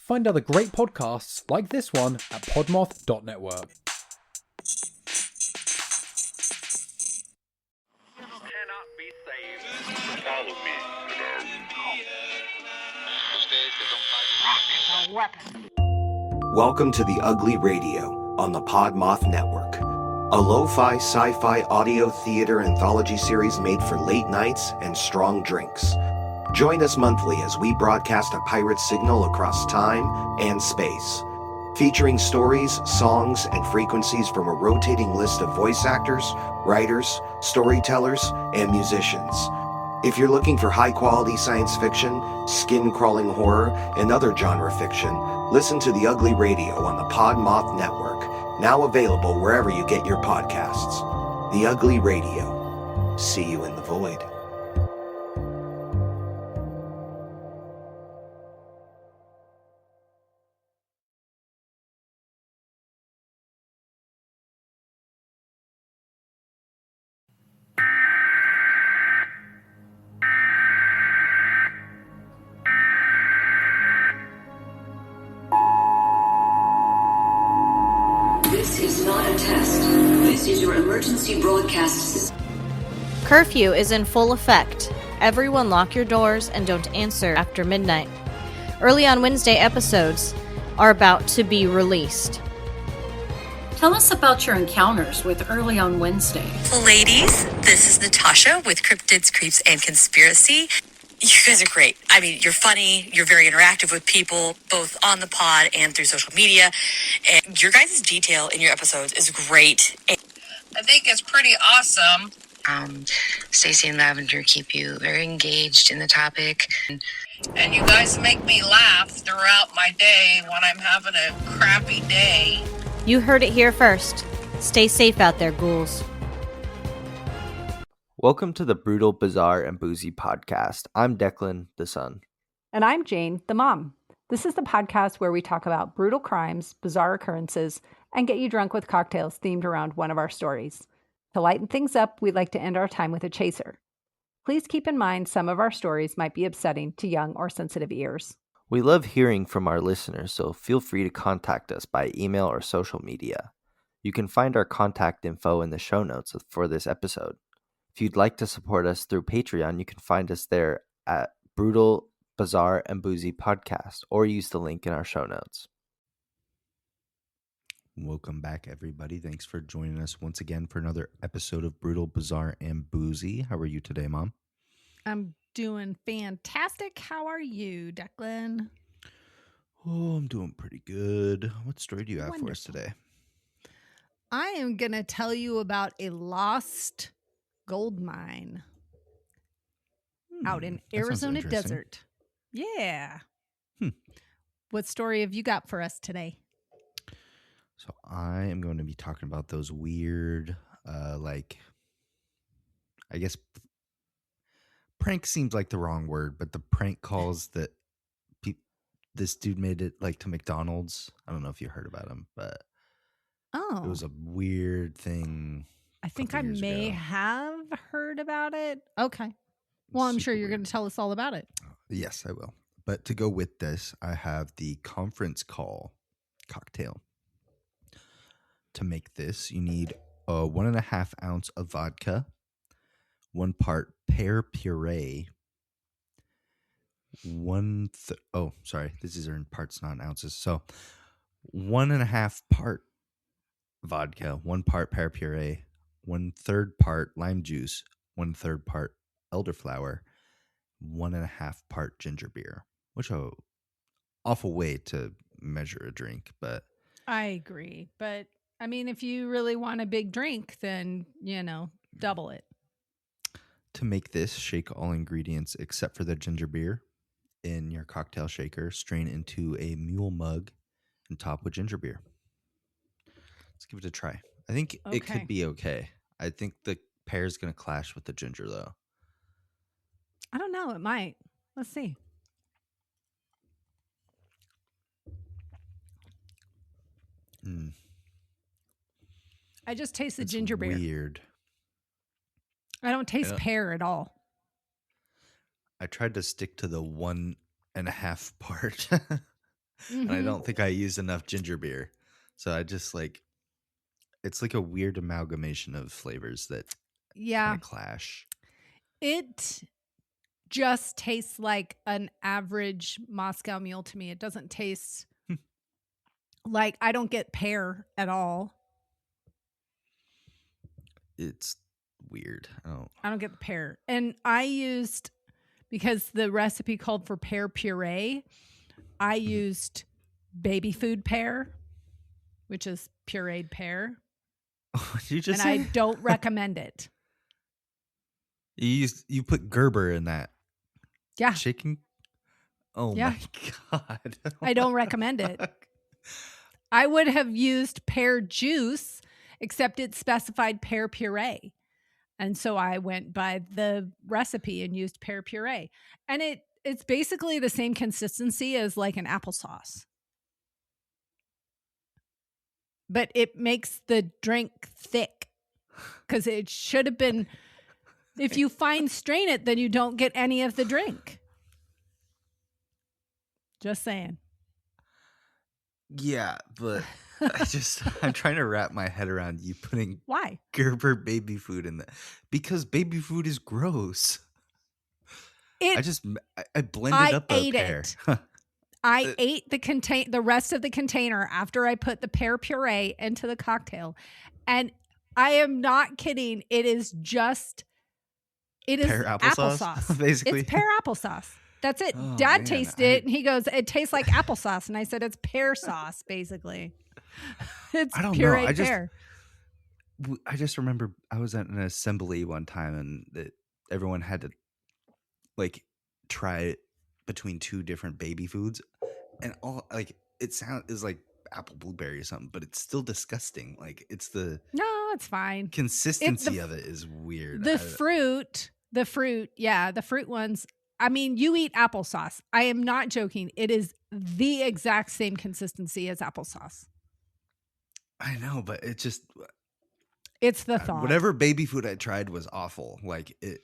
Find other great podcasts like this one at Podmoth.network. Cannot be saved. Follow me Welcome to The Ugly Radio on the Podmoth Network, a lo-fi sci-fi audio theater anthology series made for late nights and strong drinks. Join us monthly as we broadcast a pirate signal across time and space, featuring stories, songs, and frequencies from a rotating list of voice actors, writers, storytellers, and musicians. If you're looking for high-quality science fiction, skin-crawling horror, and other genre fiction, listen to The Ugly Radio on the Podmoth Network, now available wherever you get your podcasts. The Ugly Radio. See you in the void. This is not a test. This is your emergency broadcast system. Curfew is in full effect. Everyone lock your doors and don't answer after midnight. Early on Wednesday episodes are about to be released. Tell us about your encounters with Early on Wednesday. Ladies, this is Natasha with Cryptids, Creeps, and Conspiracy. You guys are great. I mean, you're funny, you're very interactive with people, both on the pod and through social media. And your guys' detail in your episodes is great. I think it's pretty awesome. Stacey and Lavender keep you very engaged in the topic. And you guys make me laugh throughout my day when I'm having a crappy day. You heard it here first. Stay safe out there, ghouls. Welcome to the Brutal, Bizarre, and Boozy podcast. I'm Deklan, the son. And I'm Jane, the mom. This is the podcast where we talk about brutal crimes, bizarre occurrences, and get you drunk with cocktails themed around one of our stories. To lighten things up, we'd like to end our time with a chaser. Please keep in mind some of our stories might be upsetting to young or sensitive ears. We love hearing from our listeners, so feel free to contact us by email or social media. You can find our contact info in the show notes for this episode. If you'd like to support us through Patreon, you can find us there at Brutal, Bizarre, and Boozy Podcast, or use the link in our show notes. Welcome back, everybody. Thanks for joining us once again for another episode of Brutal, Bizarre, and Boozy. How are you today, Mom? I'm doing fantastic. How are you, Deklan? Oh, I'm doing pretty good. What story do you have for us today? I am going to tell you about a lost gold mine out in Arizona desert. Yeah. What story have you got for us today? So I am going to be talking about those weird, I guess prank seems like the wrong word, but the prank calls that this dude made it like to McDonald's. I don't know if you heard about him, but it was a weird thing. I think I may have heard about it. Okay. Well, I'm sure you're going to tell us all about it. Yes, I will. But to go with this, I have the conference call cocktail. To make this, you need 1.5 ounce of vodka, 1 part pear puree, these are in parts, not ounces. So 1.5 part vodka, 1 part pear puree, 1/3 part lime juice, 1/3 part elderflower, 1.5 part ginger beer, which is an awful way to measure a drink, but I agree. But I mean, if you really want a big drink, then, double it. To make this, shake all ingredients except for the ginger beer in your cocktail shaker, strain into a mule mug, and top with ginger beer. Let's give it a try. I think it could be okay. I think the pear is going to clash with the ginger, though. I don't know. It might. Let's see. I just taste the ginger beer. Weird. I don't taste pear at all. I tried to stick to the 1.5 part. And I don't think I used enough ginger beer. So I just like, it's like a weird amalgamation of flavors that kind of clash. It just tastes like an average Moscow Mule to me. It doesn't taste like, I don't get pear at all. It's weird. I don't get the pear. And I used, because the recipe called for pear puree, I used baby food pear, which is pureed pear. What did you just and say? I don't recommend it. You put Gerber in that. Yeah. Chicken? Oh Yeah. my God. I don't recommend it. I would have used pear juice, except it specified pear puree. And so I went by the recipe and used pear puree. And it's basically the same consistency as like an applesauce. But it makes the drink thick because it should have been, if you fine strain it, then you don't get any of the drink. Just saying. Yeah, but I'm trying to wrap my head around you putting Why? Gerber baby food in that, because baby food is gross. I blended up a pear. I ate the rest of the container after I put the pear puree into the cocktail. And I am not kidding. It is pear applesauce. Basically. It's pear applesauce. That's it. Oh, Dad man, tasted it and he goes, it tastes like applesauce. And I said, it's pear sauce, basically. It's I don't pureed know. pear. I just remember I was at an assembly one time and that everyone had to like try it between two different baby foods, and all like it is like apple blueberry or something, but it's still disgusting. Like it's it's fine. Consistency of it is weird. The fruit, yeah, the fruit ones. I mean, you eat applesauce. I am not joking. It is the exact same consistency as applesauce. I know, but it's the thought. Whatever baby food I tried was awful. Like it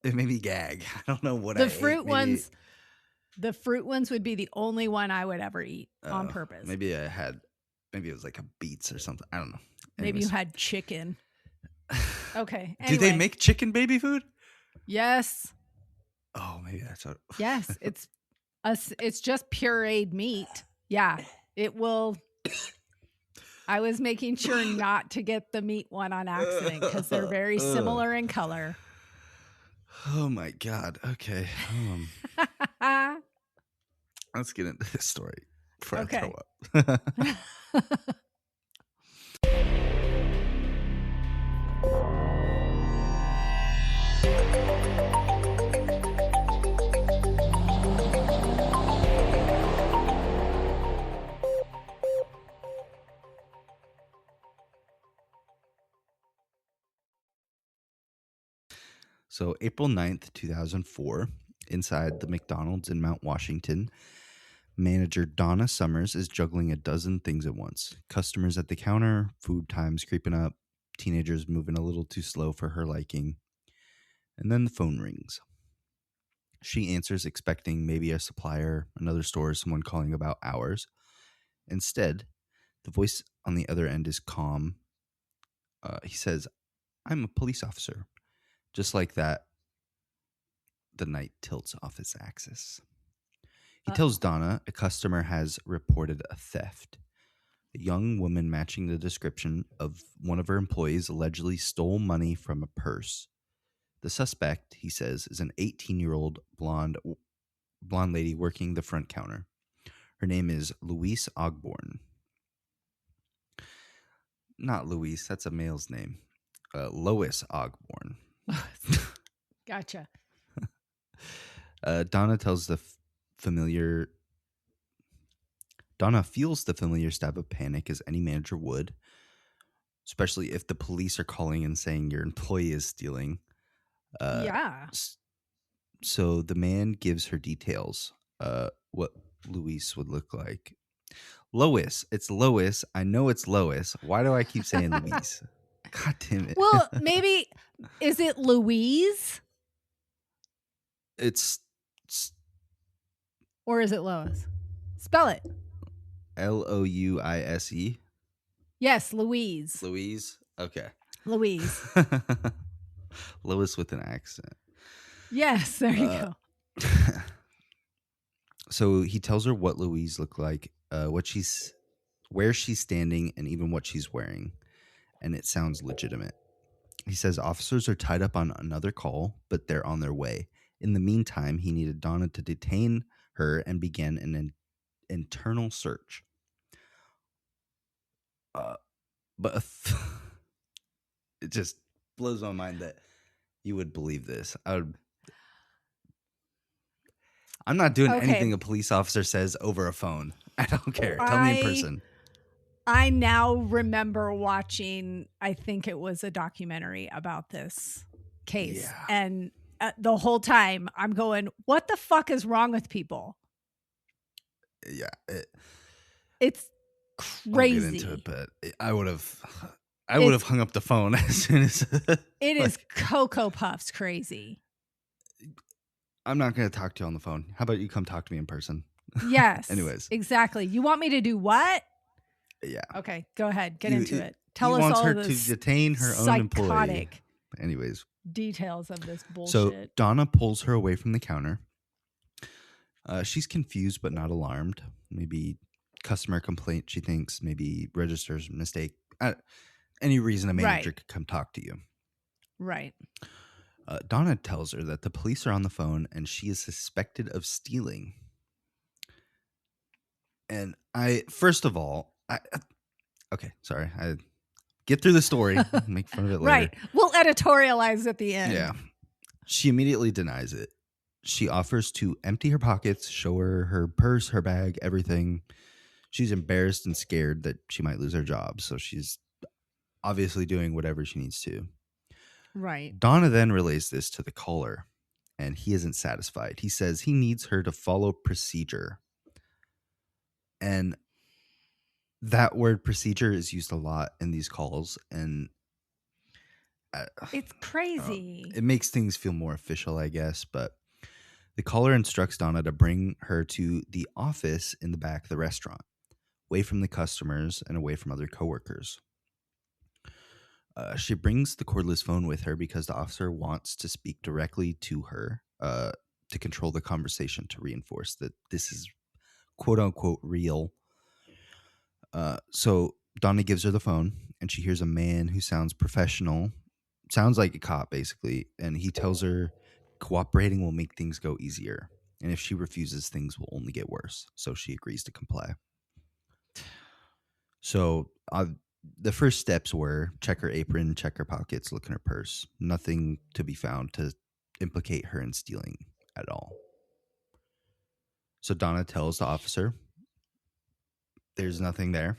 made me gag. I don't know what the fruit ones. The fruit ones would be the only one I would ever eat on purpose. Maybe it was like a beets or something. I don't know. Maybe you had chicken. Okay. Do they make chicken baby food? Yes. Oh, maybe that's what. Yes, it's just pureed meat. Yeah, it will. I was making sure not to get the meat one on accident because they're very similar in color. Oh my God. Okay. Let's get into this story before I throw up. So April 9th, 2004, inside the McDonald's in Mount Washington, manager Donna Summers is juggling a dozen things at once. Customers at the counter, food times creeping up, teenagers moving a little too slow for her liking. And then the phone rings. She answers expecting maybe a supplier, another store, someone calling about hours. Instead, the voice on the other end is calm. He says, "I'm a police officer." Just like that, the knight tilts off its axis. He tells Donna a customer has reported a theft. A young woman matching the description of one of her employees allegedly stole money from a purse. The suspect, he says, is an 18-year-old blonde lady working the front counter. Her name is Louise Ogborn. Not Louise, that's a male's name. Lois Ogborn. Gotcha. Donna feels the familiar stab of panic as any manager would, especially if the police are calling and saying your employee is stealing. Yeah. So the man gives her details, what Louise would look like. Lois. It's Lois. I know it's Lois. Why do I keep saying Louise? God damn it. Well, maybe, is it Louise? It's Or is it Lois? Spell it. Louise. Yes, Louise. Louise? Okay. Louise. Lois with an accent. Yes, there you go. So he tells her what Louise looked like, where she's standing, and even what she's wearing. And it sounds legitimate. He says officers are tied up on another call, but they're on their way. In the meantime, he needed Donna to detain her and begin an internal search. But it just blows my mind that you would believe this. I'm not doing anything a police officer says over a phone. I don't care. Tell me in person. I now remember watching, I think it was a documentary about this case. Yeah. And the whole time I'm going, what the fuck is wrong with people? Yeah. It's crazy. I'll get into it, but I would have hung up the phone as soon as it is Cocoa Puffs crazy. I'm not going to talk to you on the phone. How about you come talk to me in person? Yes. Anyways. Exactly. You want me to do what? Yeah. Okay, go ahead. Get into it. Tell us all her the to detain her own employee. Anyways. Details of this bullshit. So Donna pulls her away from the counter. She's confused but not alarmed. Maybe customer complaint, she thinks. Maybe register's mistake. Any reason a manager could come talk to you. Right. Donna tells her that the police are on the phone and she is suspected of stealing. And first of all, okay, sorry. I get through the story, make fun of it later. Right. We'll editorialize at the end. Yeah. She immediately denies it. She offers to empty her pockets, show her her purse, her bag, everything. She's embarrassed and scared that she might lose her job. So she's obviously doing whatever she needs to. Right. Donna then relays this to the caller, and he isn't satisfied. He says he needs her to follow procedure. And that word procedure is used a lot in these calls, and it's crazy. It makes things feel more official, I guess, but the caller instructs Donna to bring her to the office in the back of the restaurant, away from the customers and away from other coworkers. She brings the cordless phone with her because the officer wants to speak directly to her to control the conversation, to reinforce that this is quote unquote real. So Donna gives her the phone and she hears a man who sounds professional, sounds like a cop basically. And he tells her cooperating will make things go easier. And if she refuses, things will only get worse. So she agrees to comply. So the first steps were check her apron, check her pockets, look in her purse. Nothing to be found to implicate her in stealing at all. So Donna tells the officer there's nothing there.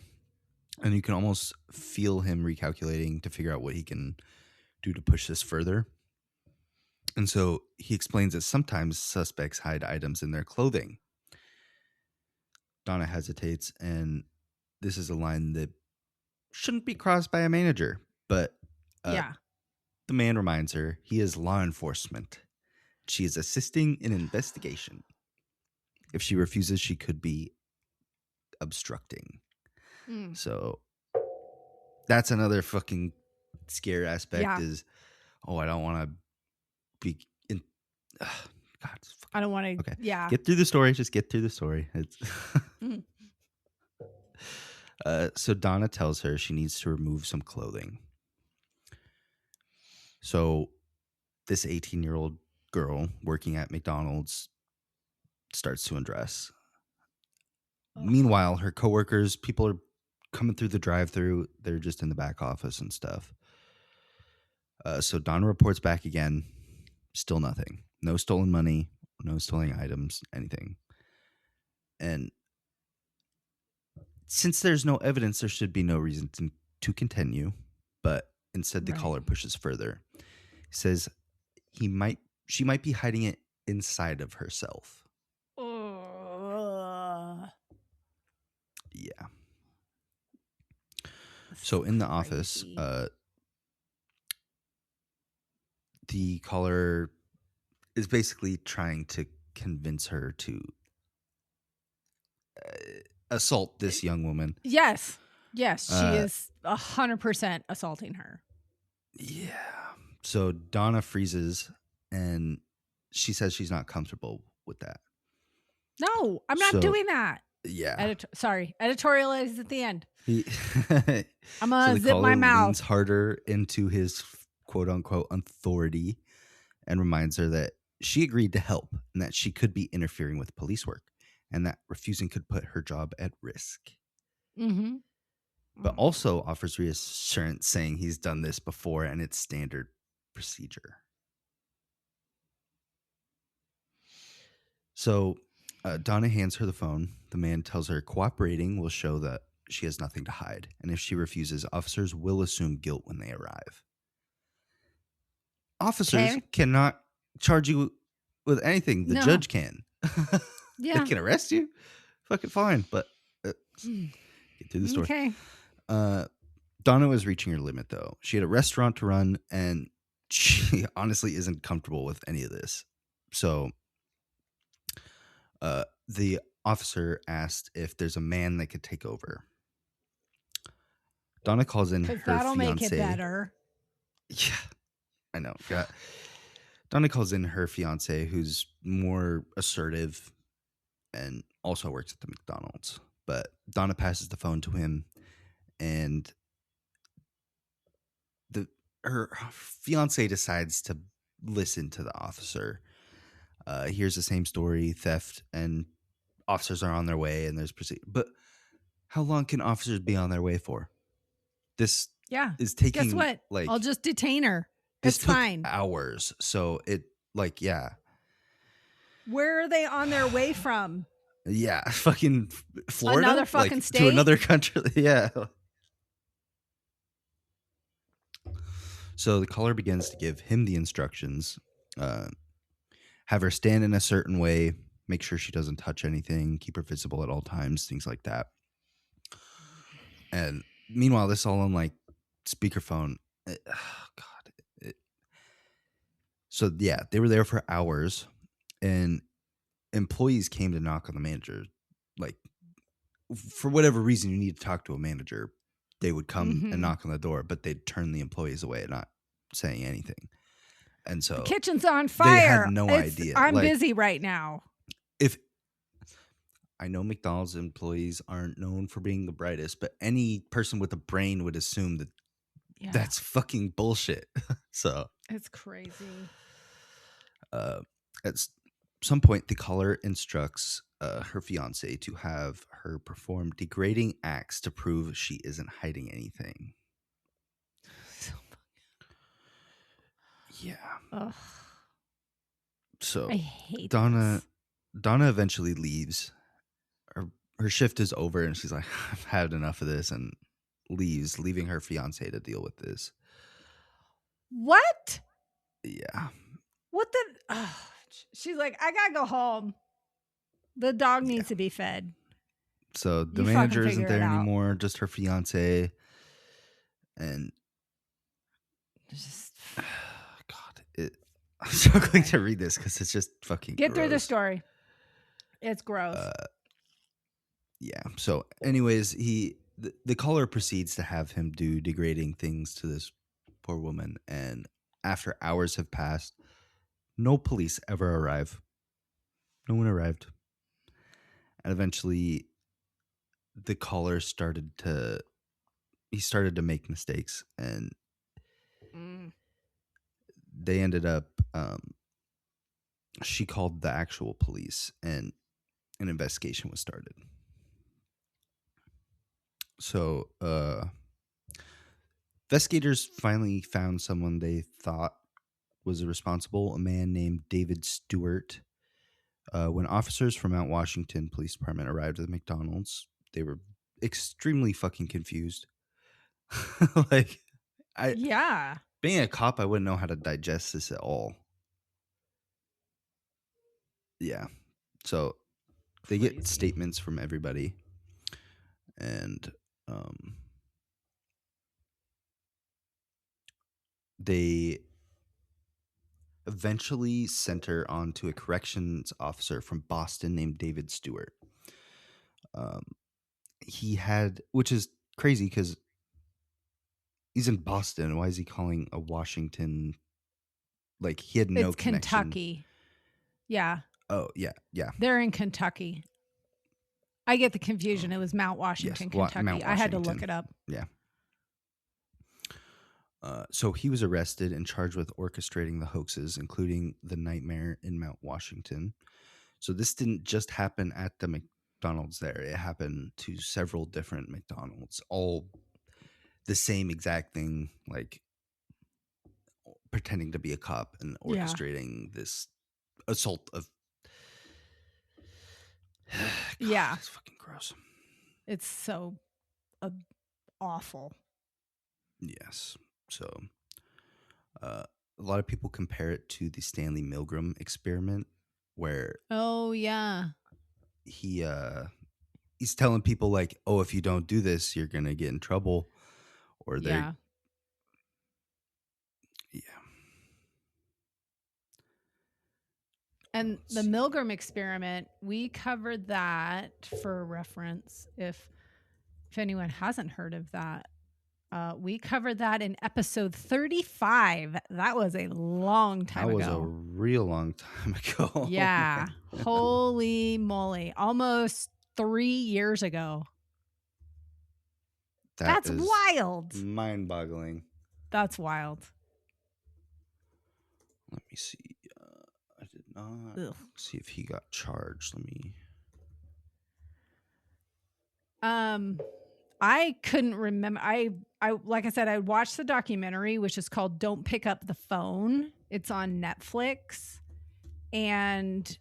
And you can almost feel him recalculating to figure out what he can do to push this further. And so he explains that sometimes suspects hide items in their clothing. Donna hesitates, and this is a line that shouldn't be crossed by a manager. But the man reminds her he is law enforcement. She is assisting in an investigation. If she refuses, she could be obstructing. So that's another fucking scare aspect is, I don't want to be in. God, I don't want to. Okay. Yeah. Get through the story. Just get through the story. It's so Donna tells her she needs to remove some clothing. So this 18-year-old girl working at McDonald's starts to undress. Meanwhile, her coworkers, people are coming through the drive-thru. They're just in the back office and stuff. So Donna reports back again. Still nothing. No stolen money. No stolen items. Anything. And since there's no evidence, there should be no reason to continue. But instead, the caller pushes further. He says she might be hiding it inside of herself. Yeah. So in the office, the caller is basically trying to convince her to assault this young woman. Yes. Yes, she is 100% assaulting her. Yeah. So Donna freezes and she says she's not comfortable with that. No, I'm not doing that. Yeah. Editorialize at the end. I'm So going to the zip my caller mouth. leans harder into his quote unquote authority and reminds her that she agreed to help and that she could be interfering with police work and that refusing could put her job at risk. Mm-hmm. But also offers reassurance saying he's done this before and it's standard procedure. So Donna hands her the phone. The man tells her cooperating will show that she has nothing to hide. And if she refuses, officers will assume guilt when they arrive. Officers cannot charge you with anything. The judge can. Yeah. They can arrest you. Fucking fine. But get through the story. Okay. Donna was reaching her limit, though. She had a restaurant to run, and she honestly isn't comfortable with any of this. So the officer asked if there's a man that could take over. Donna calls in her that'll fiance. make it better. Yeah, I know. Yeah. Donna calls in her fiance, who's more assertive and also works at the McDonald's. But Donna passes the phone to him, and her fiance decides to listen to the officer. Here's the same story, theft, and officers are on their way, and there's But how long can officers be on their way for? This is taking. Guess what? Like, I'll just detain her. This It's took fine. hours. So it Where are they on their way from? Yeah, fucking Florida. Another fucking state? To another country. Yeah. So the caller begins to give him the instructions. Have her stand in a certain way, make sure she doesn't touch anything, keep her visible at all times, things like that. And meanwhile, this all on like speakerphone. So yeah, they were there for hours, and employees came to knock on the manager. Like, for whatever reason, you need to talk to a manager. They would come and knock on the door, but they'd turn the employees away, not saying anything. And so the kitchen's on fire. They had no idea. I'm busy right now. If I know McDonald's employees aren't known for being the brightest, but any person with a brain would assume that that's fucking bullshit. So it's crazy. At some point, the caller instructs her fiance to have her perform degrading acts to prove she isn't hiding anything. Yeah. Ugh. So I hate Donna eventually leaves. Her shift is over, and she's like, "I've had enough of this," and leaves, leaving her fiance to deal with this. What? Yeah. What the? She's like, I gotta go home. The dog needs to be fed. So the You manager fucking isn't figure it there out. anymore, just her fiance. And Just I'm struggling to read this because it's just fucking get through the gross. story. It's gross. Yeah. So anyways, the caller proceeds to have him do degrading things to this poor woman. And after hours have passed, no police ever arrive. No one arrived. And eventually the caller started to make mistakes, and they ended up she called the actual police, and an investigation was started. So investigators finally found someone they thought was responsible, a man named David Stewart. When officers from Mount Washington Police Department arrived at the McDonald's, they were extremely fucking confused. Like, being a cop, I wouldn't know how to digest this at all. Yeah. So they get statements from everybody, and they eventually sent her on to a corrections officer from Boston named David Stewart. he had, which is crazy because he's in Boston. Why is he calling a Washington? Like he had no It's connection. Kentucky. Yeah. Oh, yeah. They're in Kentucky. I get the confusion. It was Mount Washington, Yes, Kentucky. Mount I had to Washington. look it up. Yeah. So he was arrested and charged with orchestrating the hoaxes, including the nightmare in Mount Washington. So this didn't just happen at the McDonald's there. It happened to several different McDonald's, all the same exact thing, like pretending to be a cop and orchestrating this assault of... God, it's fucking gross. It's so awful. Yes. So a lot of people compare it to the Stanley Milgram experiment, where he's telling people like, oh, if you don't do this, you're gonna get in trouble, or they're And the Milgram experiment, we covered that for reference. If anyone hasn't heard of that, we covered that in episode 35. That was a long time ago. That was a real long time ago. Yeah. Holy moly. Almost 3 years ago. That's wild. Mind-boggling. That's wild. Let me see. I did not see if he got charged. Let me. I couldn't remember. I like I said, I watched the documentary, which is called "Don't Pick Up the Phone." It's on Netflix, and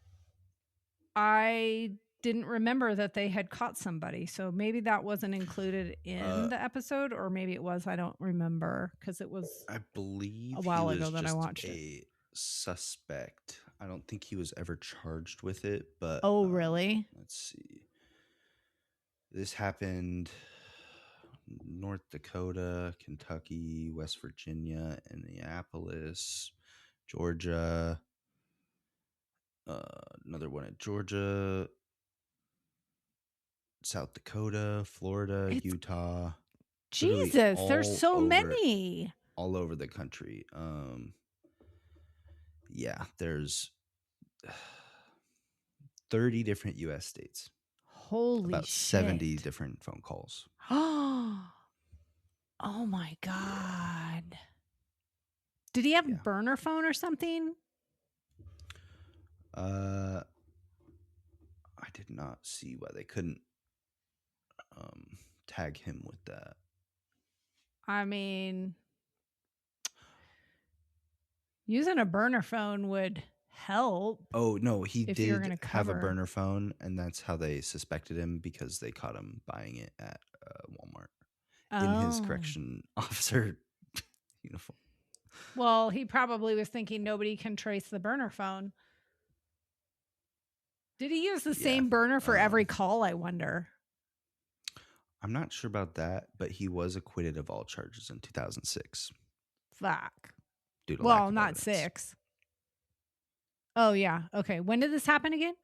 I didn't remember that they had caught somebody. So maybe that wasn't included in the episode, or maybe it was. I don't remember because it was. I believe a while he ago was that I just watched a it. suspect. I don't think he was ever charged with it, but Oh, really? Let's see. This happened North Dakota, Kentucky, West Virginia, Indianapolis, Georgia. Another one at Georgia, South Dakota, Florida, Utah. Jesus, there's so many. All over the country. Yeah, there's 30 different U.S. states. Holy about shit. 70 different phone calls. Oh my God. Did he have a burner phone or something? I did not see why they couldn't tag him with that. I mean, using a burner phone would help. Oh, no, he if you're did gonna have a cover. burner phone, and that's how they suspected him, because they caught him buying it at Walmart in his Oh. correction officer uniform. Well, he probably was thinking nobody can trace the burner phone. Did he use the same burner for every call, I wonder? I'm not sure about that, but he was acquitted of all charges in 2006. Fuck. Due to lack Well, of not evidence. 6. Oh, yeah. Okay. When did this happen again?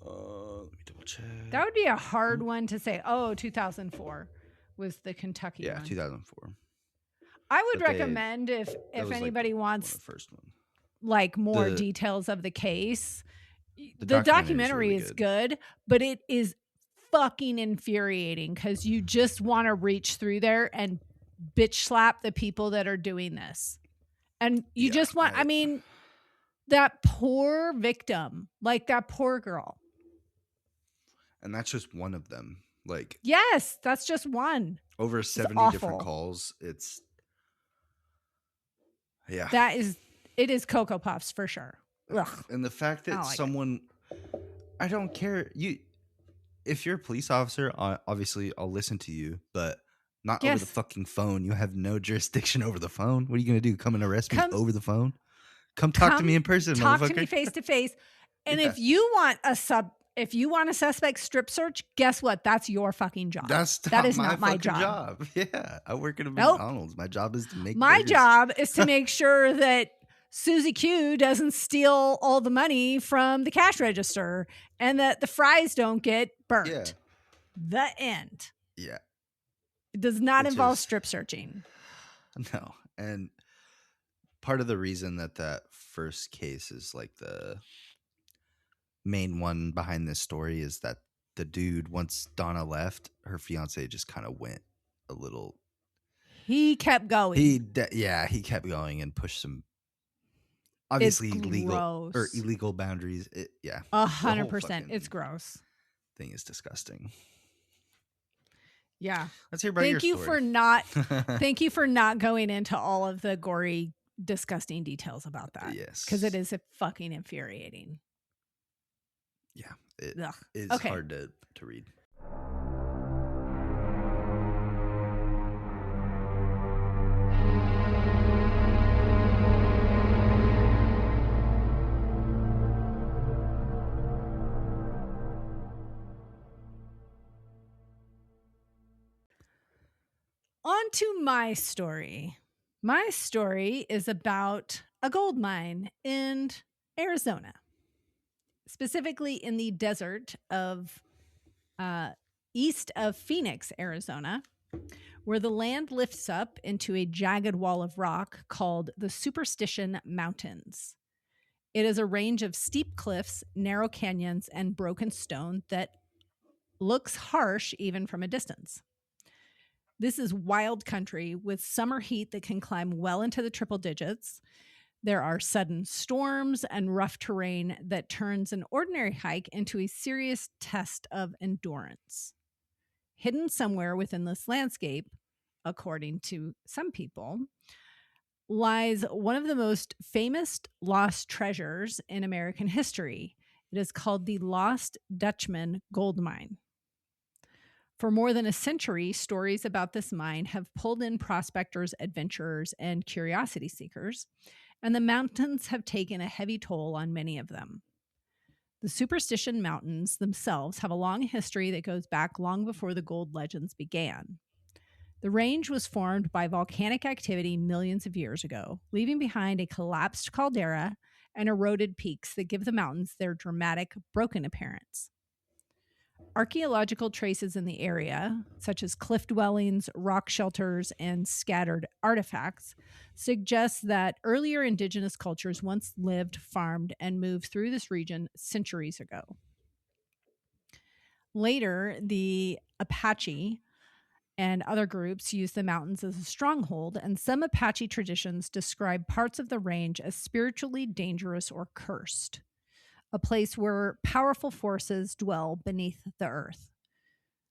Let me double check. That would be a hard one to say. Oh, 2004 was the Kentucky Yeah, one. 2004. I would But they- recommend if was, like, anybody one wants of the first one. like more The- details of the case. The The documentary documentary is is really good, but it is fucking infuriating because you just want to reach through there and bitch slap the people that are doing this. And you just want, I mean, that poor victim, like that poor girl. And that's just one of them. Like, Yes, that's just one. over 70 awful. different calls. It's, yeah. It is Cocoa Puffs for sure. Ugh. And the fact I that don't like it. someone, I don't care. If you're a police officer, obviously I'll listen to you, but not over the Yes. fucking phone. You have no jurisdiction over the phone. What are you going to do? Come and arrest me Come- over the phone? Come talk to me in person, Talk motherfucker. to me face to face. And Yeah. if you want a suspect strip search, guess what? That's your fucking job. That is my not my fucking job. Yeah, I work at a Nope. McDonald's. My job is to make My burgers. job is to make sure that Susie Q doesn't steal all the money from the cash register and that the fries don't get burnt. Yeah. The end. Yeah. It does not Which involve is- strip searching. No. And part of the reason that first case is like the main one behind this story is that the dude, once Donna left, her fiance just kind of went a little. He kept going. He kept going and pushed some obviously legal or illegal boundaries. 100%. It's gross. Thing is disgusting. Yeah. Let's hear about your story. Thank you for not going into all of the gory, disgusting details about that. Yes. Because it is fucking infuriating. Yeah. It Ugh. is Okay. hard to read. On to my story. My story is about a gold mine in Arizona, specifically in the desert of east of Phoenix, Arizona, where the land lifts up into a jagged wall of rock called the Superstition Mountains. It is a range of steep cliffs, narrow canyons, and broken stone that looks harsh even from a distance. This is wild country with summer heat that can climb well into the triple digits. There are sudden storms and rough terrain that turns an ordinary hike into a serious test of endurance. Hidden somewhere within this landscape, according to some people, lies one of the most famous lost treasures in American history. It is called the Lost Dutchman gold mine. For more than a century, stories about this mine have pulled in prospectors, adventurers, and curiosity seekers, and the mountains have taken a heavy toll on many of them. The Superstition Mountains themselves have a long history that goes back long before the gold legends began. The range was formed by volcanic activity millions of years ago, leaving behind a collapsed caldera and eroded peaks that give the mountains their dramatic, broken appearance. Archaeological traces in the area, such as cliff dwellings, rock shelters, and scattered artifacts, suggest that earlier indigenous cultures once lived, farmed, and moved through this region centuries ago. Later, the Apache and other groups used the mountains as a stronghold, and some Apache traditions describe parts of the range as spiritually dangerous or cursed, a place where powerful forces dwell beneath the earth.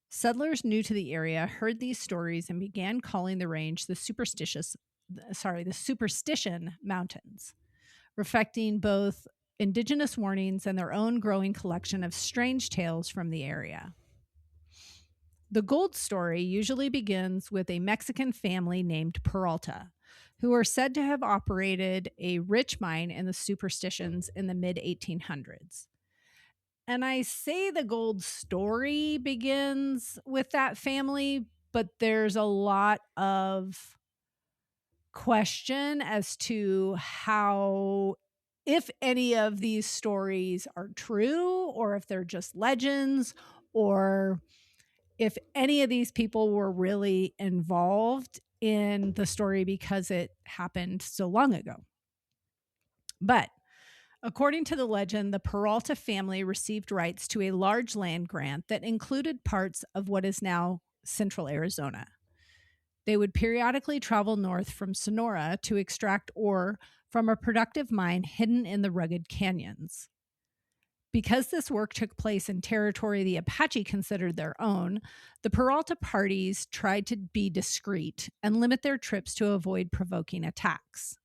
Settlers new to the area heard these stories and began calling the range the Superstition Mountains, reflecting both indigenous warnings and their own growing collection of strange tales from the area. The gold story usually begins with a Mexican family named Peralta, who are said to have operated a rich mine in the Superstitions in the mid-1800s. And I say the gold story begins with that family, but there's a lot of question as to how, if any of these stories are true, or if they're just legends, or if any of these people were really involved in the story because it happened so long ago. But according to the legend, the Peralta family received rights to a large land grant that included parts of what is now central Arizona. They would periodically travel north from Sonora to extract ore from a productive mine hidden in the rugged canyons. Because this work took place in territory the Apache considered their own, the Peralta parties tried to be discreet and limit their trips to avoid provoking attacks.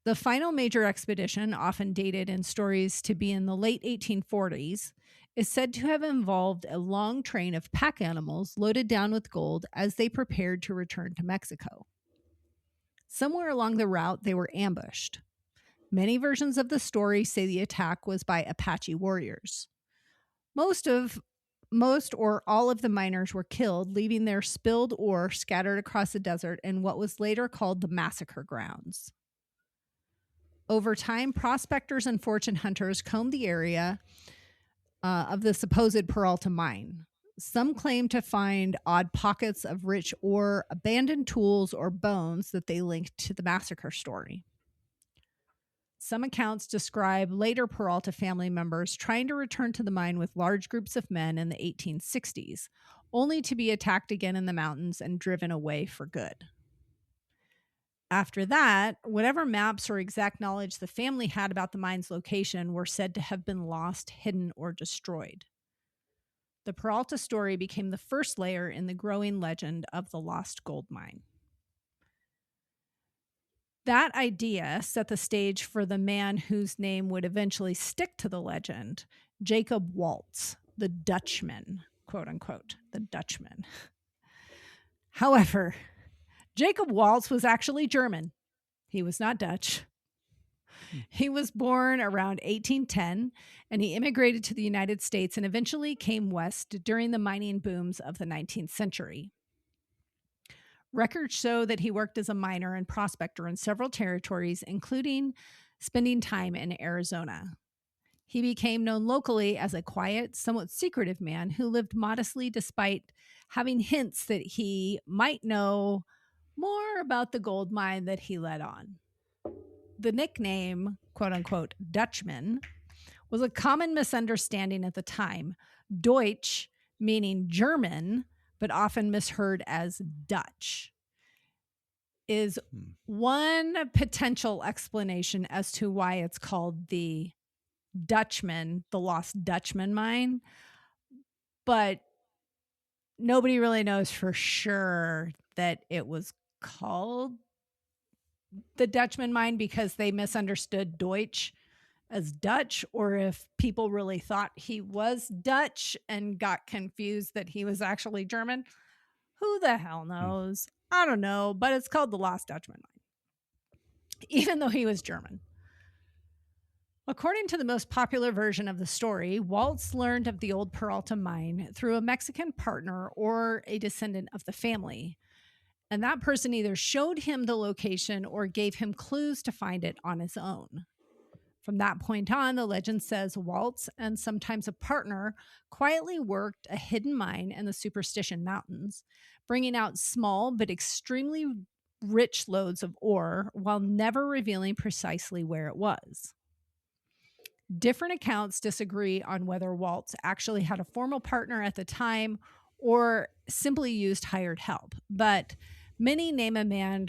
The final major expedition, often dated in stories to be in the late 1840s, is said to have involved a long train of pack animals loaded down with gold as they prepared to return to Mexico. Somewhere along the route, they were ambushed. Many versions of the story say the attack was by Apache warriors. Most or all of the miners were killed, leaving their spilled ore scattered across the desert in what was later called the massacre grounds. Over time, prospectors and fortune hunters combed the area of the supposed Peralta mine. Some claim to find odd pockets of rich ore, abandoned tools, or bones that they linked to the massacre story. Some accounts describe later Peralta family members trying to return to the mine with large groups of men in the 1860s, only to be attacked again in the mountains and driven away for good. After that, whatever maps or exact knowledge the family had about the mine's location were said to have been lost, hidden, or destroyed. The Peralta story became the first layer in the growing legend of the lost gold mine. That idea set the stage for the man whose name would eventually stick to the legend, Jacob Waltz, the Dutchman, quote unquote, the Dutchman. However, Jacob Waltz was actually German. He was not Dutch. He was born around 1810, and he immigrated to the United States and eventually came west during the mining booms of the 19th century. Records show that he worked as a miner and prospector in several territories, including spending time in Arizona. He became known locally as a quiet, somewhat secretive man who lived modestly despite having hints that he might know more about the gold mine that he led on. The nickname, quote unquote, Dutchman, was a common misunderstanding at the time. Deutsch, meaning German, but often misheard as Dutch, is one potential explanation as to why it's called the Dutchman, the Lost Dutchman mine. But nobody really knows for sure that it was called the Dutchman mine because they misunderstood Deutsch as Dutch, or if people really thought he was Dutch and got confused that he was actually German. Who the hell knows? I don't know, but it's called the Lost Dutchman mine, even though he was German. According to the most popular version of the story, Waltz learned of the old Peralta mine through a Mexican partner or a descendant of the family. And that person either showed him the location or gave him clues to find it on his own. From that point on, the legend says Waltz and sometimes a partner quietly worked a hidden mine in the Superstition Mountains, bringing out small but extremely rich loads of ore while never revealing precisely where it was. Different accounts disagree on whether Waltz actually had a formal partner at the time or simply used hired help, but many name a man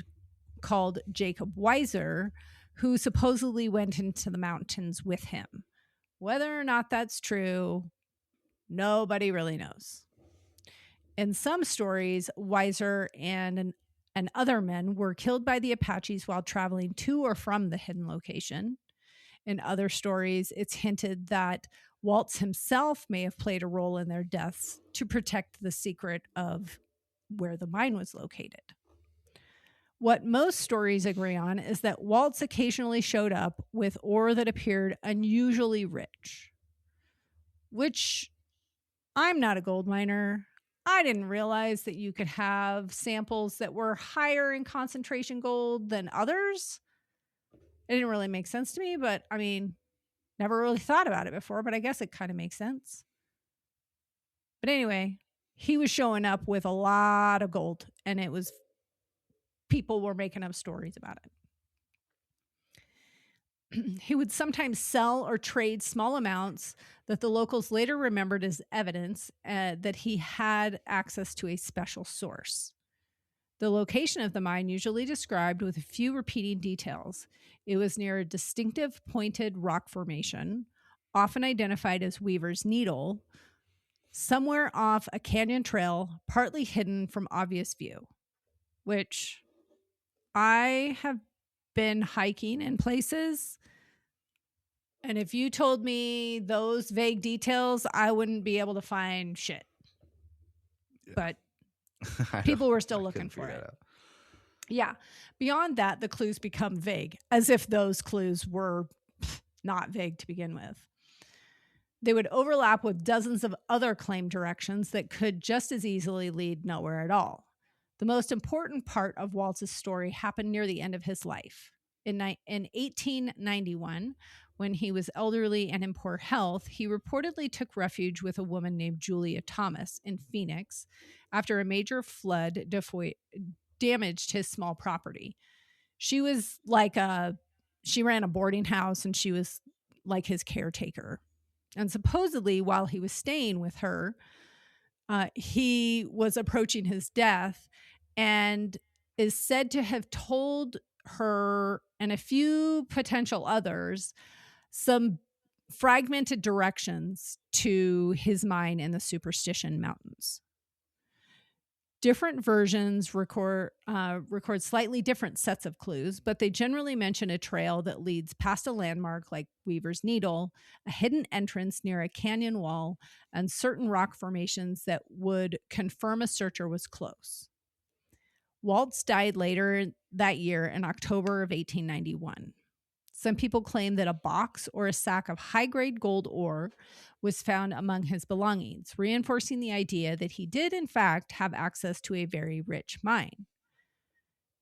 called Jacob Weiser, who supposedly went into the mountains with him. Whether or not that's true, nobody really knows. In some stories, Weiser and other men were killed by the Apaches while traveling to or from the hidden location. In other stories, it's hinted that Waltz himself may have played a role in their deaths to protect the secret of where the mine was located. What most stories agree on is that Waltz occasionally showed up with ore that appeared unusually rich, which I'm not a gold miner. I didn't realize that you could have samples that were higher in concentration gold than others. It didn't really make sense to me, but I mean, never really thought about it before, but I guess it kind of makes sense. But anyway, he was showing up with a lot of gold, and it was people were making up stories about it. He would sometimes sell or trade small amounts that the locals later remembered as evidence that he had access to a special source. The location of the mine usually described with a few repeating details. It was near a distinctive pointed rock formation, often identified as Weaver's Needle, somewhere off a canyon trail, partly hidden from obvious view, which I have been hiking in places, and if you told me those vague details, I wouldn't be able to find shit. But people were still looking for it. Yeah. Beyond that, the clues become vague, as if those clues were not vague to begin with. They would overlap with dozens of other claimed directions that could just as easily lead nowhere at all. The most important part of Waltz's story happened near the end of his life. In 1891, when he was elderly and in poor health, he reportedly took refuge with a woman named Julia Thomas in Phoenix after a major flood damaged his small property. She was she ran a boarding house and she was like his caretaker. And supposedly, while he was staying with her, he was approaching his death and is said to have told her and a few potential others some fragmented directions to his mine in the Superstition Mountains. Different versions record slightly different sets of clues, but they generally mention a trail that leads past a landmark like Weaver's Needle, a hidden entrance near a canyon wall, and certain rock formations that would confirm a searcher was close. Waltz died later that year in October of 1891. Some people claim that a box or a sack of high-grade gold ore was found among his belongings, reinforcing the idea that he did, in fact, have access to a very rich mine.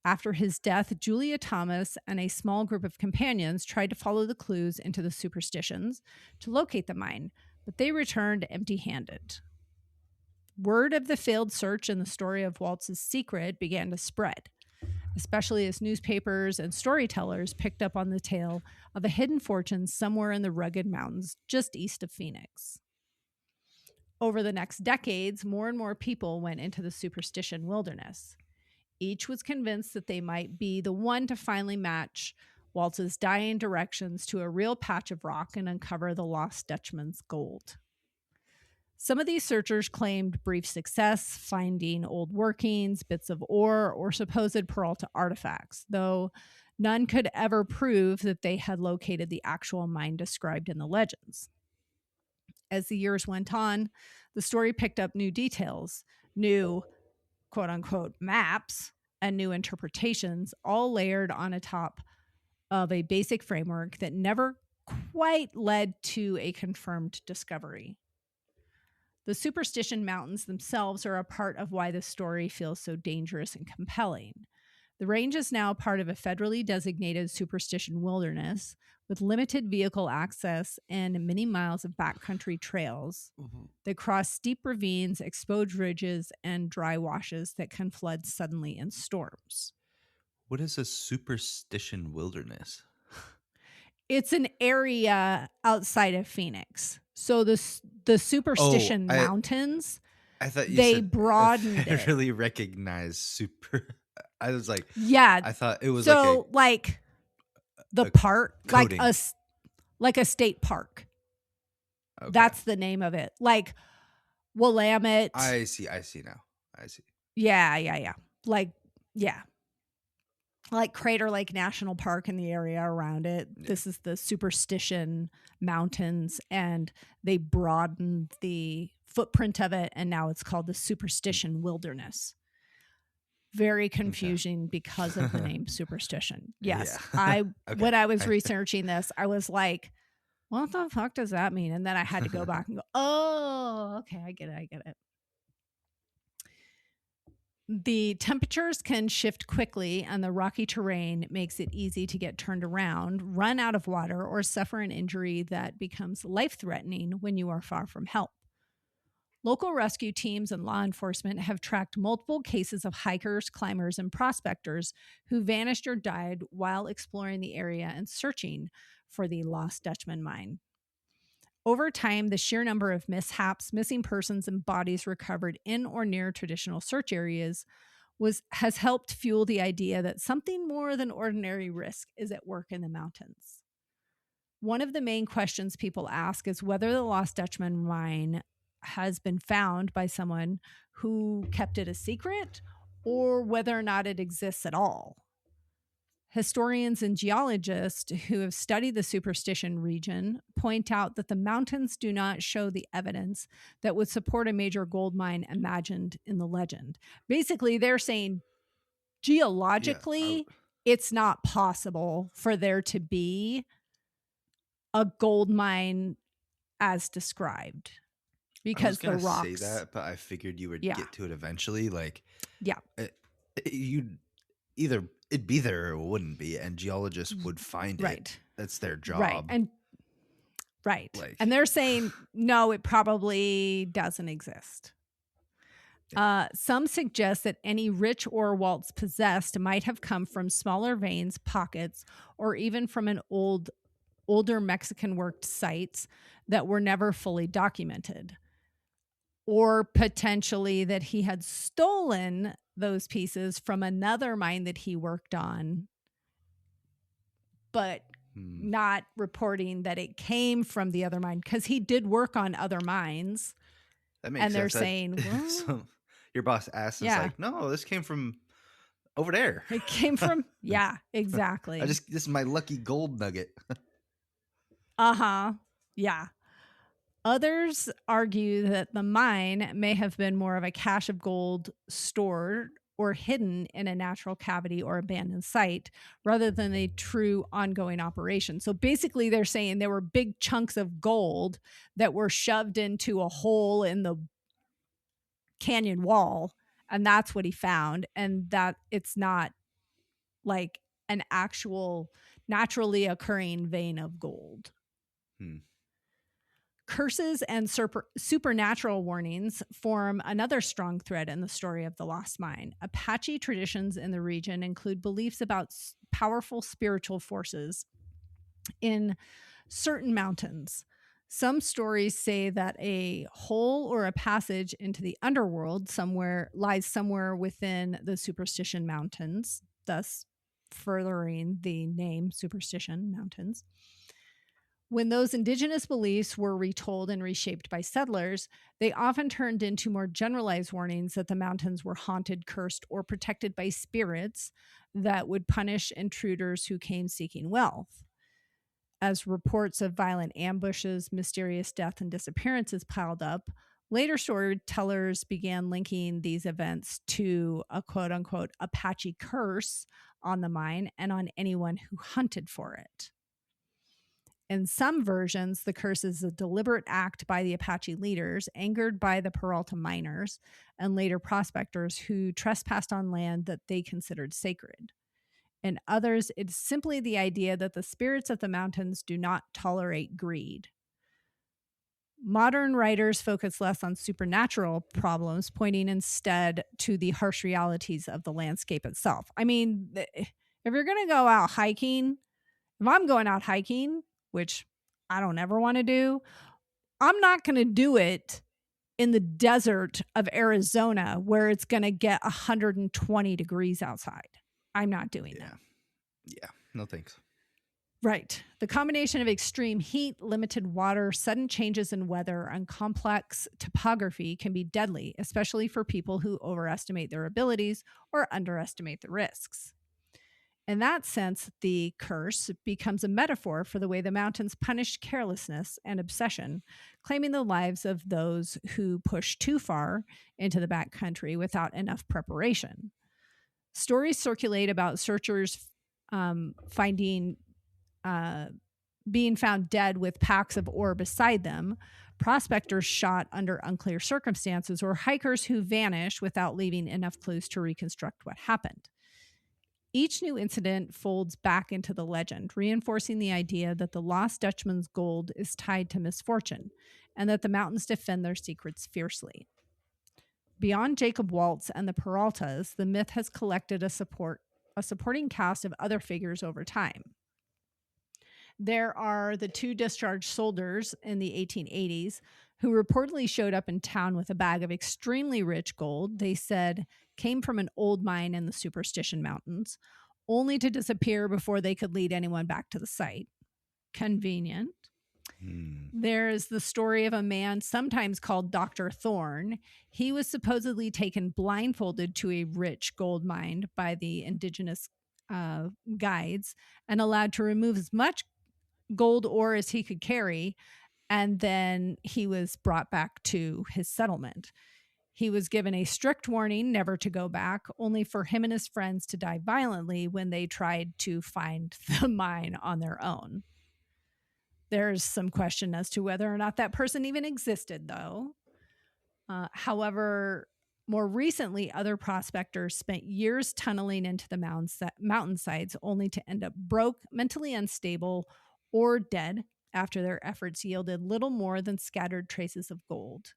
After his death, Julia Thomas and a small group of companions tried to follow the clues into the superstitions to locate the mine, but they returned empty-handed. Word of the failed search and the story of Waltz's secret began to spread, especially as newspapers and storytellers picked up on the tale of a hidden fortune somewhere in the rugged mountains just east of Phoenix. Over the next decades, more and more people went into the Superstition Wilderness. Each was convinced that they might be the one to finally match Waltz's dying directions to a real patch of rock and uncover the lost Dutchman's gold. Some of these searchers claimed brief success, finding old workings, bits of ore, or supposed Peralta artifacts, though none could ever prove that they had located the actual mine described in the legends. As the years went on, the story picked up new details, new quote-unquote maps, and new interpretations, all layered on top of a basic framework that never quite led to a confirmed discovery. The Superstition Mountains themselves are a part of why the story feels so dangerous and compelling. The range is now part of a federally designated superstition wilderness with limited vehicle access and many miles of backcountry trails that cross steep ravines, exposed ridges, and dry washes that can flood suddenly in storms. What is a superstition wilderness? It's an area outside of Phoenix. So the Superstition Mountains, I thought you they said broadened it. I really recognize super. I was like, yeah. I thought it was so like the park, coding. like a state park. Okay. That's the name of it. Like Willamette. I see now. I see. Yeah. Like Crater Lake National Park in the area around it. Yeah. This is the Superstition Mountains, and they broadened the footprint of it, and now it's called the Superstition Wilderness. Very confusing because of the name Superstition. Yes. Yeah. When I was researching this, I was like, what the fuck does that mean? And then I had to go back and go, oh, okay, I get it. The temperatures can shift quickly, and the rocky terrain makes it easy to get turned around, run out of water, or suffer an injury that becomes life-threatening when you are far from help. Local rescue teams and law enforcement have tracked multiple cases of hikers, climbers, and prospectors who vanished or died while exploring the area and searching for the lost Dutchman mine. Over time, the sheer number of mishaps, missing persons, and bodies recovered in or near traditional search areas has helped fuel the idea that something more than ordinary risk is at work in the mountains. One of the main questions people ask is whether the lost Dutchman mine has been found by someone who kept it a secret or whether or not it exists at all. Historians and geologists who have studied the Superstition region point out that the mountains do not show the evidence that would support a major gold mine imagined in the legend. Basically, they're saying geologically, it's not possible for there to be a gold mine as described because the rocks. I was say that, but I figured you would get to it eventually. Like, yeah, you'd either it'd be there or it wouldn't be, and geologists would find it. That's their job. Right. Like- And they're saying, no, it probably doesn't exist. Some suggest that any rich ore Waltz possessed might have come from smaller veins, pockets, or even from an older Mexican worked sites that were never fully documented. Or potentially that he had stolen those pieces from another mine that he worked on, but not reporting that it came from the other mine, because he did work on other mines. That makes and they're sense. saying, well, So your boss asks, it's like, no, this came from over there. It came from, yeah, exactly. This is my lucky gold nugget. Yeah. Others argue that the mine may have been more of a cache of gold stored or hidden in a natural cavity or abandoned site rather than a true ongoing operation. So basically they're saying there were big chunks of gold that were shoved into a hole in the canyon wall, and that's what he found, and that it's not like an actual naturally occurring vein of gold. Curses and supernatural warnings form another strong thread in the story of the Lost Mine. Apache traditions in the region include beliefs about powerful spiritual forces in certain mountains. Some stories say that a hole or a passage into the underworld lies somewhere within the Superstition Mountains, thus furthering the name Superstition Mountains. When those indigenous beliefs were retold and reshaped by settlers, they often turned into more generalized warnings that the mountains were haunted, cursed, or protected by spirits that would punish intruders who came seeking wealth. As reports of violent ambushes, mysterious death, and disappearances piled up, later storytellers began linking these events to a quote-unquote Apache curse on the mine and on anyone who hunted for it. In some versions, the curse is a deliberate act by the Apache leaders, angered by the Peralta miners and later prospectors who trespassed on land that they considered sacred. In others, it's simply the idea that the spirits of the mountains do not tolerate greed. Modern writers focus less on supernatural problems, pointing instead to the harsh realities of the landscape itself. I mean, if you're going to go out hiking, if I'm going out hiking, which I don't ever want to do, I'm not going to do it in the desert of Arizona where it's going to get 120 degrees outside. I'm not doing that. Yeah, no thanks. Right. The combination of extreme heat, limited water, sudden changes in weather, and complex topography can be deadly, especially for people who overestimate their abilities or underestimate the risks. In that sense, the curse becomes a metaphor for the way the mountains punish carelessness and obsession, claiming the lives of those who push too far into the backcountry without enough preparation. Stories circulate about searchers being found dead with packs of ore beside them, prospectors shot under unclear circumstances, or hikers who vanish without leaving enough clues to reconstruct what happened. Each new incident folds back into the legend, reinforcing the idea that the lost Dutchman's gold is tied to misfortune, and that the mountains defend their secrets fiercely. Beyond Jacob Waltz and the Peraltas, the myth has collected a supporting cast of other figures over time. There are the two discharged soldiers in the 1880s who reportedly showed up in town with a bag of extremely rich gold they said came from an old mine in the Superstition Mountains, only to disappear before they could lead anyone back to the site. Convenient. There is the story of a man sometimes called Dr. Thorne. He was supposedly taken blindfolded to a rich gold mine by the indigenous guides and allowed to remove as much gold ore as he could carry, and then he was brought back to his settlement. He was given a strict warning never to go back, only for him and his friends to die violently when they tried to find the mine on their own. There's some question as to whether or not that person even existed, though. However, More recently, other prospectors spent years tunneling into the mountainsides only to end up broke, mentally unstable, or dead after their efforts yielded little more than scattered traces of gold.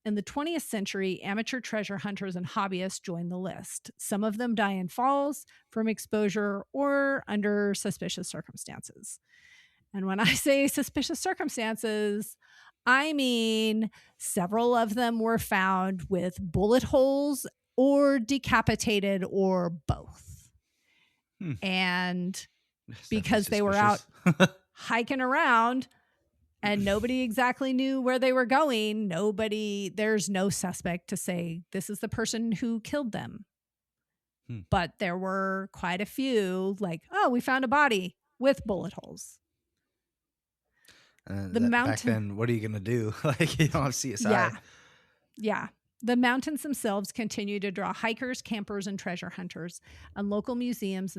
In the 20th century, amateur treasure hunters and hobbyists joined the list. Some of them die in falls, from exposure, or under suspicious circumstances. And when I say suspicious circumstances, I mean several of them were found with bullet holes or decapitated or both. And because they were out hiking around and nobody exactly knew where they were going, there's no suspect to say this is the person who killed them. But there were quite a few like, oh, we found a body with bullet holes. Back then, what are you going to do? Like, you don't see CSI. Yeah. The mountains themselves continue to draw hikers, campers, and treasure hunters, and local museums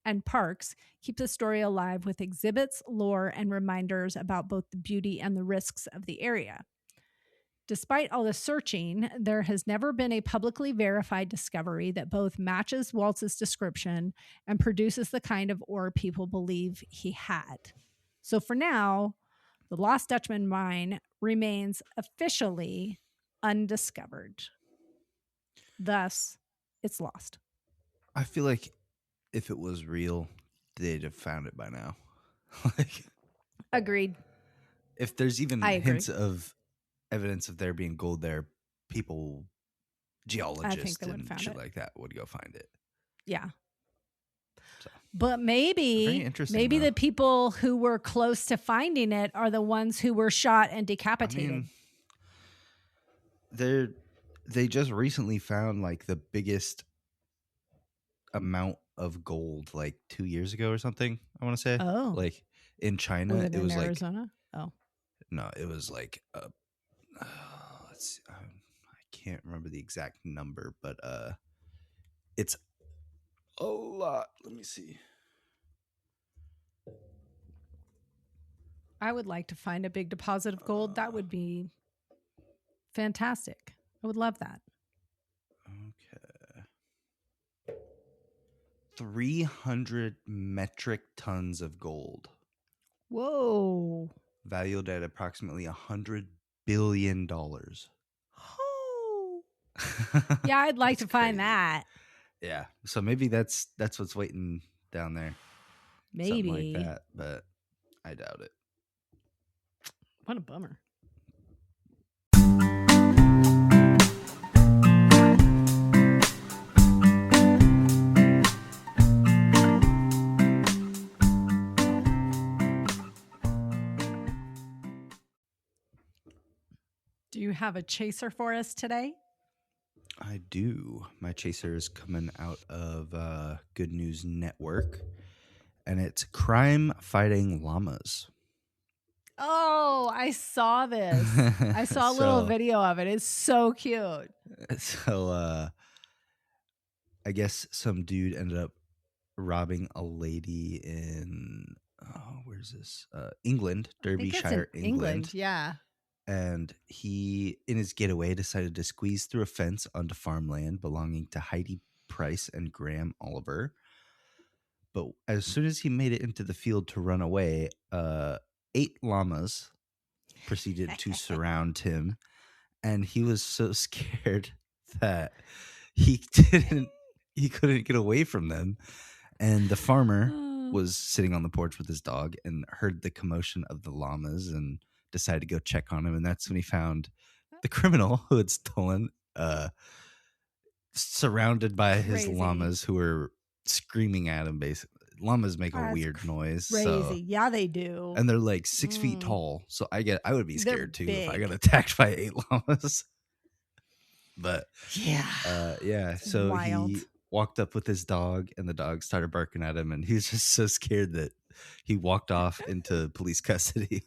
and parks keep the story alive with exhibits, lore, and reminders about both the beauty and the risks of the area. Despite all the searching, there has never been a publicly verified discovery that both matches Waltz's description and produces the kind of ore people believe he had. So for now, the Lost Dutchman mine remains officially undiscovered. Thus, it's lost. I feel like if it was real, they'd have found it by now. Agreed. If there's even hints of evidence of there being gold there, people, geologists and shit like that would go find it. Yeah. But maybe the people who were close to finding it are the ones who were shot and decapitated. I mean, they just recently found like the biggest amount of gold like 2 years ago or something, I want to say. Oh. Like in China, it was like Arizona? Oh. No, it was like let's see, I can't remember the exact number, but it's a lot. Let me see. I would like to find a big deposit of gold. That would be fantastic. I would love that. Okay. 300 metric tons of gold. Whoa. Valued at approximately $100 billion. Oh. Yeah, I'd like to find that. Yeah. So maybe that's what's waiting down there. Maybe. Something like that, but I doubt it. What a bummer. Do you have a chaser for us today? I do. My chaser is coming out of Good News Network, and it's crime fighting llamaas. Oh, I saw this. I saw a little video of it. It's so cute. So, I guess some dude ended up robbing a lady in, where's this? England, Derbyshire, England. Yeah. And he, in his getaway, decided to squeeze through a fence onto farmland belonging to Heidi Price and Graham Oliver. But as soon as he made it into the field to run away, 8 llamas proceeded to surround him. And he was so scared that he couldn't get away from them. And the farmer was sitting on the porch with his dog and heard the commotion of the llamas and decided to go check on him. And that's when he found the criminal who had stolen, surrounded by his llamas who were screaming at him. Basically, llamas make a weird noise. Crazy. So, Yeah, they do. and they're like 6 feet tall. So I would be scared too if I got attacked by 8 llamas. But yeah. So wild. He walked up with his dog and the dog started barking at him. And he was just so scared that he walked off into police custody.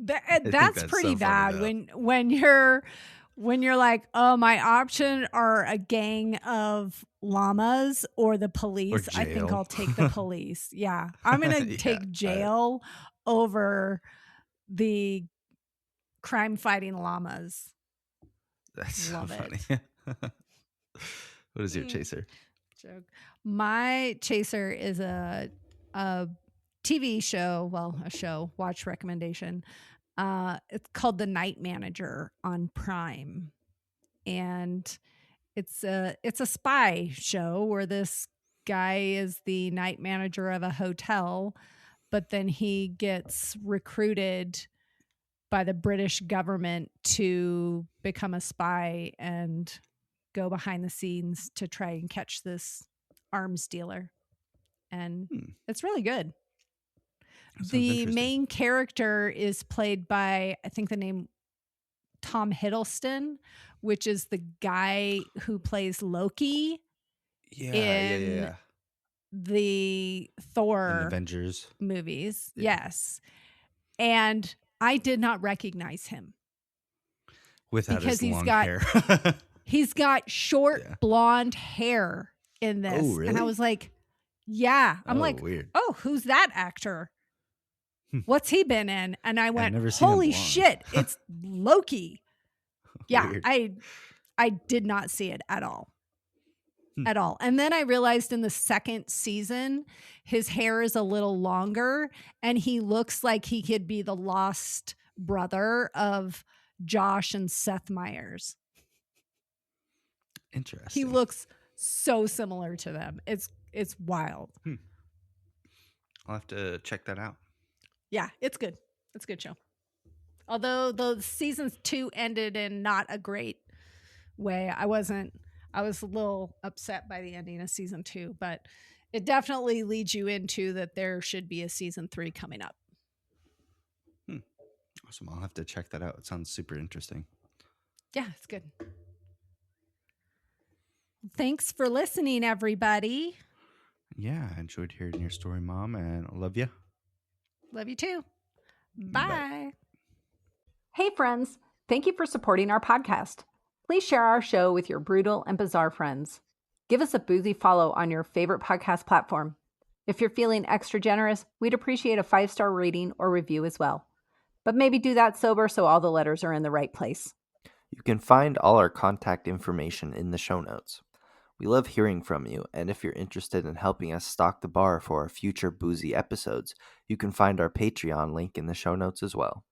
That's pretty bad when you're like, oh, my option are a gang of llamas or the police. I think I'll take the police. Yeah, I'm gonna take jail over the crime fighting llamas. That's Love so it. funny. What is your chaser? Joke. My chaser is a TV show, well, a show, watch recommendation. It's called The Night Manager on Prime. And it's a spy show where this guy is the night manager of a hotel, but then he gets recruited by the British government to become a spy and go behind the scenes to try and catch this arms dealer. And it's really good. The main character is played by, I think the name Tom Hiddleston, which is the guy who plays Loki in the Thor in Avengers movies. Yeah. Yes. And I did not recognize him. Without his long hair. He's got short blonde hair in this. Oh, really? And I was like, yeah. I'm like, weird. Oh, who's that actor? What's he been in? And I went, never seen him holy blonde. shit, it's Loki. Yeah, Weird. I did not see it at all. At all. And then I realized in the second season, his hair is a little longer and he looks like he could be the lost brother of Josh and Seth Meyers. Interesting. He looks so similar to them. It's wild. I'll have to check that out. Yeah, it's good. It's a good show. Although the season 2 ended in not a great way. I was a little upset by the ending of season 2, but it definitely leads you into that there should be a season 3 coming up. Awesome. I'll have to check that out. It sounds super interesting. Yeah, it's good. Thanks for listening, everybody. Yeah, I enjoyed hearing your story, Mom, and I love you. Love you too. Bye. Hey, friends. Thank you for supporting our podcast. Please share our show with your brutal and bizarre friends. Give us a boozy follow on your favorite podcast platform. If you're feeling extra generous, we'd appreciate a 5-star rating or review as well. But maybe do that sober so all the letters are in the right place. You can find all our contact information in the show notes. We love hearing from you, and if you're interested in helping us stock the bar for our future boozy episodes, you can find our Patreon link in the show notes as well.